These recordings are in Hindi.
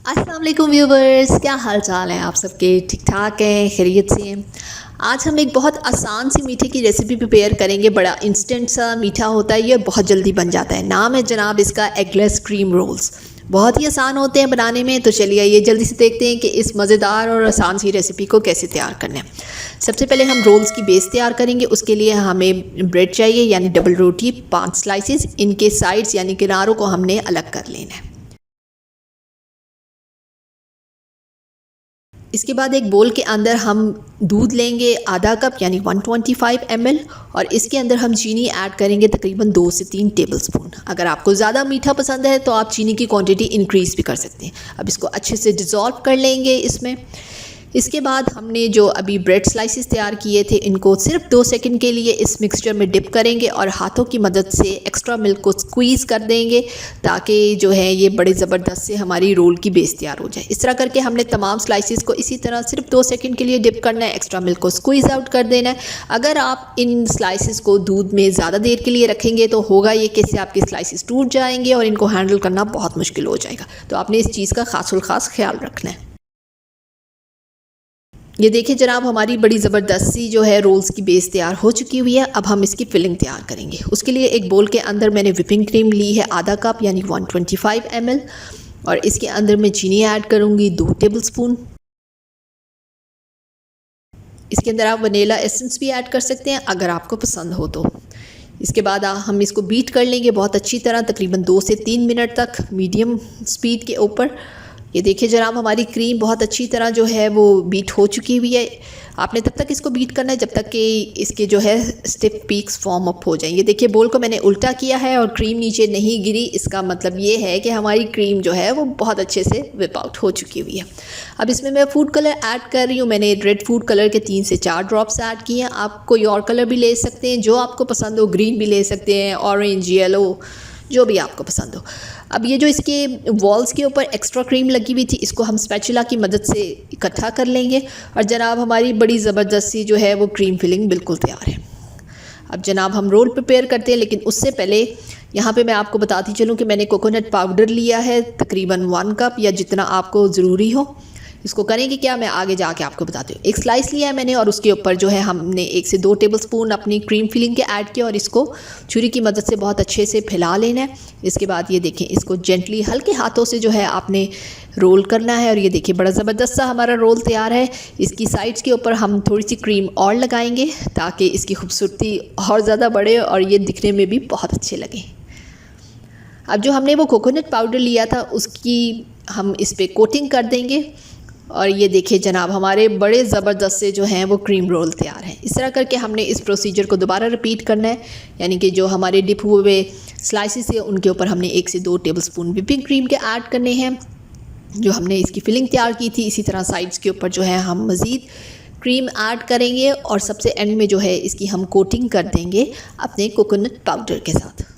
अस्सलाम वालेकुम व्यूवर्स, क्या हाल चाल है आप सबके? ठीक ठाक हैं, खैरियत से हैं। आज हम एक बहुत आसान सी मीठे की रेसिपी प्रिपेयर करेंगे। बड़ा इंस्टेंट सा मीठा होता है, ये बहुत जल्दी बन जाता है। नाम है जनाब इसका एगलेस क्रीम रोल्स। बहुत ही आसान होते हैं बनाने में। तो चलिए ये जल्दी से देखते हैं कि इस मज़ेदार और आसान सी रेसिपी को कैसे तैयार करना है। सबसे पहले हम रोल्स की बेस तैयार करेंगे। उसके लिए हमें ब्रेड चाहिए, यानी डबल रोटी 5 स्लाइसेस। इनके साइड्स यानी किनारों को हमने अलग कर लेना है। इसके बाद एक बोल के अंदर हम दूध लेंगे आधा कप यानी 125 ml, और इसके अंदर हम चीनी ऐड करेंगे तकरीबन 2 से 3 टेबलस्पून। अगर आपको ज़्यादा मीठा पसंद है तो आप चीनी की क्वांटिटी इंक्रीज़ भी कर सकते हैं। अब इसको अच्छे से डिज़ोल्व कर लेंगे इसमें। इसके बाद हमने जो अभी ब्रेड स्लाइसेस तैयार किए थे, इनको सिर्फ 2 सेकंड के लिए इस मिक्सचर में डिप करेंगे और हाथों की मदद से एक्स्ट्रा मिल्क को स्क्वीज़ कर देंगे, ताकि जो है ये बड़े ज़बरदस्त से हमारी रोल की बेस तैयार हो जाए। इस तरह करके हमने तमाम स्लाइसेस को इसी तरह सिर्फ 2 सेकंड के लिए डिप करना है, एक्स्ट्रा मिल्क को स्क्वीज़ आउट कर देना है। अगर आप इन स्लाइसेस को दूध में ज़्यादा देर के लिए रखेंगे तो होगा ये कि आपके स्लाइसेस टूट जाएंगे और इनको हैंडल करना बहुत मुश्किल हो जाएगा। तो आपने इस चीज़ का ख़ास ख्याल रखना है। ये देखिए जनाब, हमारी बड़ी ज़बरदस्त सी जो है रोल्स की बेस तैयार हो चुकी हुई है। अब हम इसकी फिलिंग तैयार करेंगे। उसके लिए एक बोल के अंदर मैंने व्हिपिंग क्रीम ली है आधा कप यानी 125 ml, और इसके अंदर मैं चीनी ऐड करूँगी 2 टेबलस्पून। इसके अंदर आप वनीला एसेंस भी ऐड कर सकते हैं अगर आपको पसंद हो तो। इसके बाद हम इसको बीट कर लेंगे बहुत अच्छी तरह, तकरीबन 2 से 3 मिनट तक मीडियम स्पीड के ऊपर। ये देखिए जनाब, हमारी क्रीम बहुत अच्छी तरह जो है वो बीट हो चुकी हुई है। आपने तब तक इसको बीट करना है जब तक कि इसके जो है स्टिफ पीक्स फॉर्म अप हो जाएं। ये देखिए बोल को मैंने उल्टा किया है और क्रीम नीचे नहीं गिरी। इसका मतलब ये है कि हमारी क्रीम जो है वो बहुत अच्छे से विप आउट हो चुकी हुई है। अब इसमें मैं फूड कलर ऐड कर रही हूँ। मैंने रेड फूड कलर के 3 से 4 ड्रॉप्स ऐड किए हैं। आप कोई और कलर भी ले सकते हैं जो आपको पसंद हो, ग्रीन भी ले सकते हैं, ऑरेंज, येलो, जो भी आपको पसंद हो। अब ये जो इसके वॉल्स के ऊपर एक्स्ट्रा क्रीम लगी हुई थी, इसको हम स्पैचुला की मदद से इकट्ठा कर लेंगे। और जनाब हमारी बड़ी ज़बरदस्त सी जो है वो क्रीम फिलिंग बिल्कुल तैयार है। अब जनाब हम रोल प्रिपेयर करते हैं, लेकिन उससे पहले यहाँ पे मैं आपको बताती चलूँ कि मैंने कोकोनट पाउडर लिया है तकरीबन 1 कप, या जितना आपको ज़रूरी हो। इसको करेंगे क्या, मैं आगे जाके आपको बताती हूँ। एक स्लाइस लिया है मैंने और उसके ऊपर जो है हमने 1 से 2 टेबलस्पून अपनी क्रीम फिलिंग के ऐड किया और इसको छुरी की मदद से बहुत अच्छे से फैला लेना है। इसके बाद ये देखें, इसको जेंटली हल्के हाथों से जो है आपने रोल करना है। और ये देखिए बड़ा ज़बरदस्त सा हमारा रोल तैयार है। इसकी साइड्स के ऊपर हम थोड़ी सी क्रीम और लगाएंगे ताकि इसकी खूबसूरती और ज़्यादा बढ़े और ये दिखने में भी बहुत अच्छे लगे। अब जो हमने वो कोकोनट पाउडर लिया था उसकी हम इस पर कोटिंग कर देंगे। और ये देखिए जनाब, हमारे बड़े ज़बरदस्त से जो हैं वो क्रीम रोल तैयार हैं। इस तरह करके हमने इस प्रोसीजर को दोबारा रिपीट करना है, यानी कि जो हमारे डिप हुए स्लाइसेस है उनके ऊपर हमने 1 से 2 टेबलस्पून व्हिपिंग क्रीम के ऐड करने हैं जो हमने इसकी फिलिंग तैयार की थी। इसी तरह साइड्स के ऊपर जो है हम मज़ीद क्रीम ऐड करेंगे और सबसे एंड में जो है इसकी हम कोटिंग कर देंगे अपने कोकोनट पाउडर के साथ।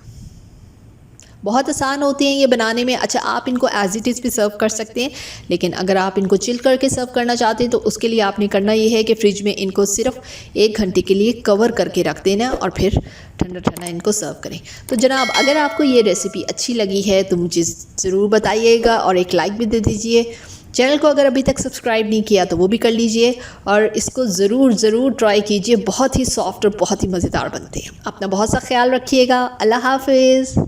बहुत आसान होते हैं ये बनाने में। अच्छा, आप इनको एज इट इज़ भी सर्व कर सकते हैं, लेकिन अगर आप इनको चिल करके सर्व करना चाहते हैं तो उसके लिए आपने करना ये है कि फ़्रिज में इनको सिर्फ 1 घंटे के लिए कवर करके रख देना और फिर ठंडा ठंडा इनको सर्व करें। तो जनाब, अगर आपको ये रेसिपी अच्छी लगी है तो मुझे ज़रूर बताइएगा और एक लाइक भी दे दीजिए। चैनल को अगर अभी तक सब्सक्राइब नहीं किया तो वो भी कर लीजिए और इसको ज़रूर ट्राई कीजिए। बहुत ही सॉफ्ट और बहुत ही मज़ेदार बनते हैं। अपना बहुत सा ख्याल रखिएगा। अल्लाह हाफ़िज़।